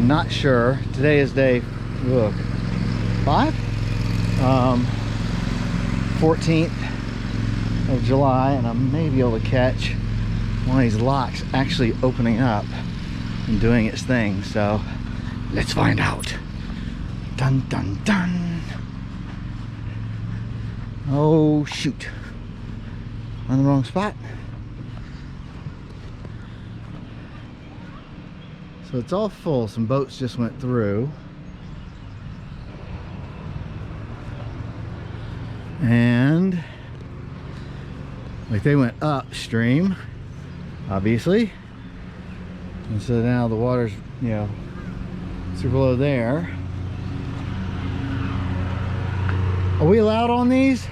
not sure. Today is day 5, 14th of July, and I may be able to catch one of these locks actually opening up and doing its thing. So let's find out. Dun dun dun. Oh shoot, on the wrong spot. So it's all full. Some boats just went through. And like they went upstream, obviously. And so now the water's, you know, super low there. Are we allowed on these?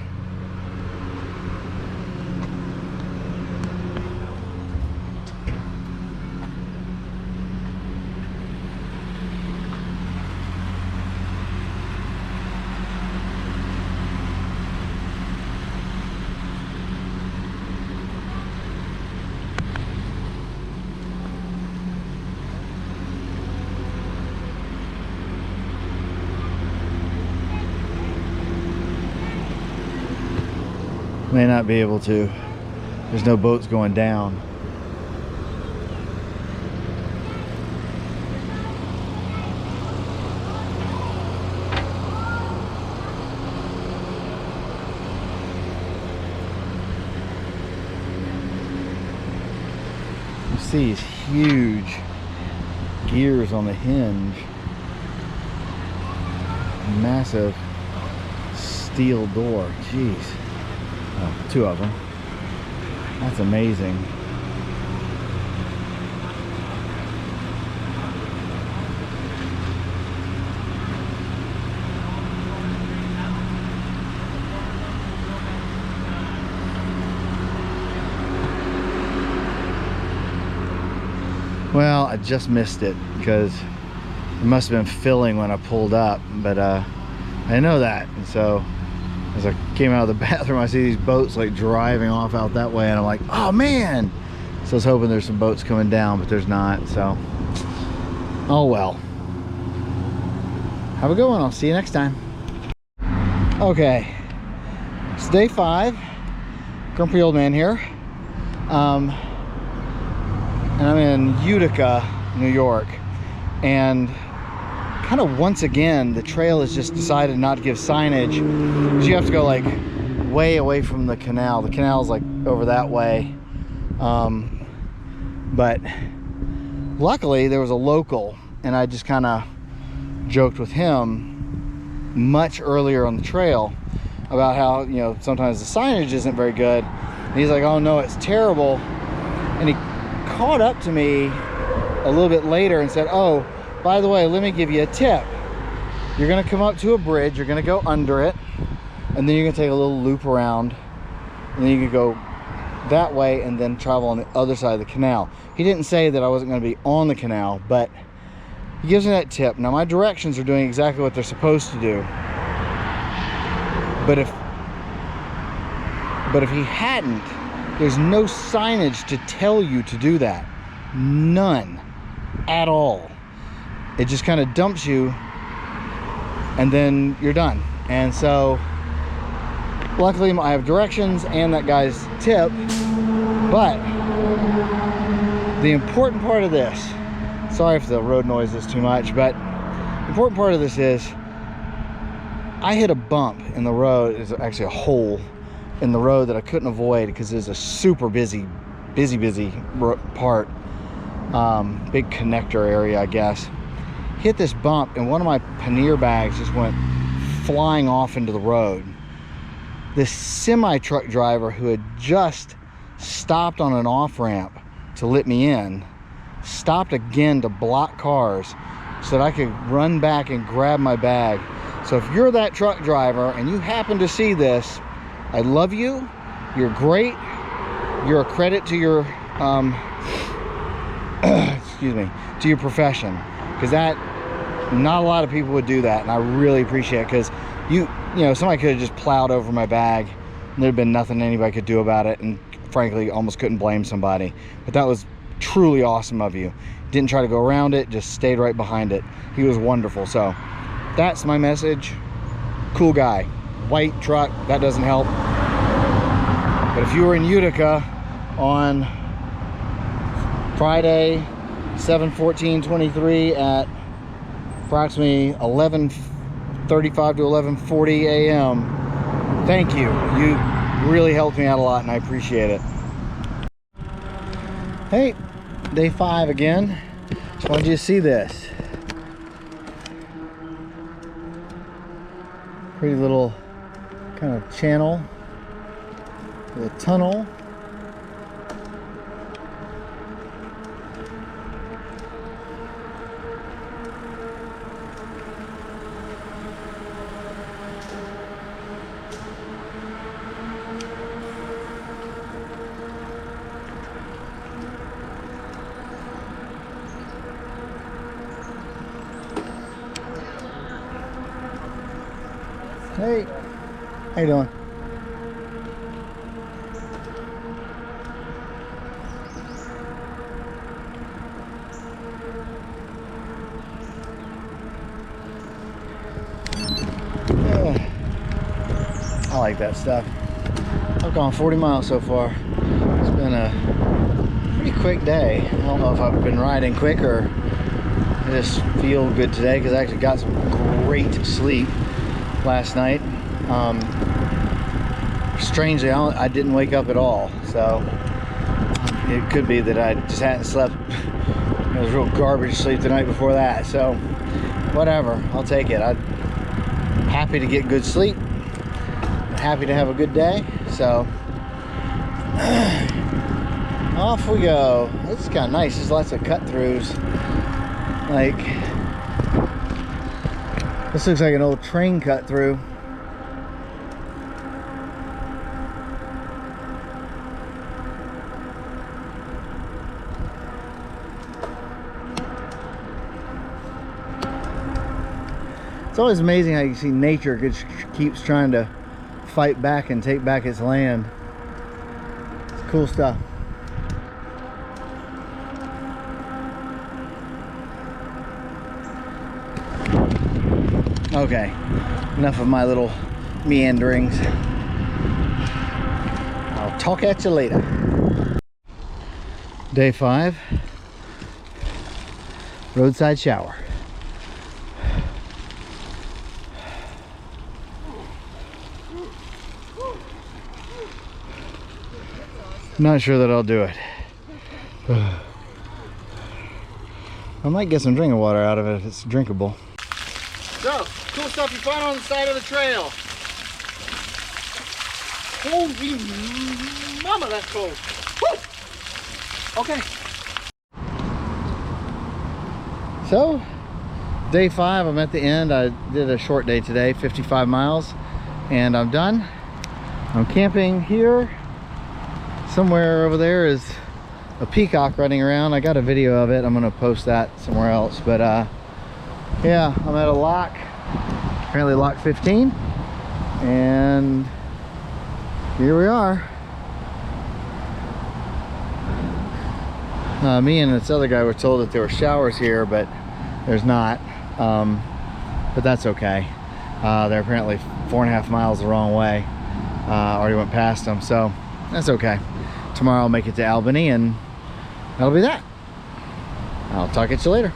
May not be able to. There's no boats going down. You see these huge gears on the hinge. Massive steel door. Jeez. Oh, 2 of them. That's amazing. Well, I just missed it because it must have been filling when I pulled up, but I didn't know that. And so as I came out of the bathroom, I see these boats like driving off out that way, and I'm like, oh man. So I was hoping there's some boats coming down, but there's not. So oh well. Have a good one. I'll see you next time. Okay, it's day 5. Grumpy old man here. And I'm in Utica, New York, and kind of once again the trail has just decided not to give signage, because you have to go like way away from the canal. The canal's like over that way, but luckily there was a local, and I just kind of joked with him much earlier on the trail about how, you know, sometimes the signage isn't very good, and he's like, oh no, it's terrible. And he caught up to me a little bit later and said, oh, by the way, let me give you a tip. You're gonna come up to a bridge, you're gonna go under it, and then you're gonna take a little loop around, and then you can go that way and then travel on the other side of the canal. He didn't say that I wasn't gonna be on the canal, but he gives me that tip. Now my directions are doing exactly what they're supposed to do. But if he hadn't, there's no signage to tell you to do that. None at all. It just kind of dumps you and then you're done. And so luckily I have directions and that guy's tip. But the important part of this, sorry if the road noise is too much, but the important part of this is I hit a bump in the road. It's actually a hole in the road that I couldn't avoid because it's a super busy part, big connector area, I guess. Hit this bump and one of my pannier bags just went flying off into the road. This semi-truck driver who had just stopped on an off-ramp to let me in stopped again to block cars so that I could run back and grab my bag. So if you're that truck driver and you happen to see this, I love you. You're great. You're a credit to your excuse me, to your profession, because that, not a lot of people would do that, and I really appreciate it, because you know, somebody could have just plowed over my bag and there'd been nothing anybody could do about it, and frankly almost couldn't blame somebody. But that was truly awesome of you. Didn't try to go around it, just stayed right behind it. He was wonderful. So that's my message. Cool guy. White truck, that doesn't help. But if you were in Utica on Friday 7/14/23 at approximately 11:35 to 11:40 a.m., thank you. You really helped me out a lot and I appreciate it. Hey, day 5 again. Just wanted you to see this. Pretty little kind of channel, a tunnel. Hey, how you doing? I like that stuff. I've gone 40 miles so far. It's been a pretty quick day. I don't know if I've been riding quick or I just feel good today because I actually got some great sleep last night. Strangely, I didn't wake up at all, so it could be that I just hadn't slept. It was real garbage sleep the night before that, so whatever, I'll take it. I'm happy to get good sleep, happy to have a good day, so off we go. This is kind of nice. There's lots of cut-throughs. Like, this looks like an old train cut through. It's always amazing how you see nature just keeps trying to fight back and take back its land. It's cool stuff. Okay, enough of my little meanderings. I'll talk at you later. Day 5, roadside shower. Not sure that I'll do it. I might get some drinking water out of it if it's drinkable. So, cool stuff you find on the side of the trail. Holy mama, that's cold. Woo! Okay. So, day 5, I'm at the end. I did a short day today, 55 miles, and I'm done. I'm camping here. Somewhere over there is a peacock running around. I got a video of it. I'm gonna post that somewhere else. But yeah, I'm at a lock, apparently lock 15, and here we are. Me and this other guy were told that there were showers here, but there's not. But that's okay. They're apparently 4.5 miles the wrong way. Already went past them, so that's okay. Tomorrow I'll make it to Albany and that'll be that. I'll talk at you later.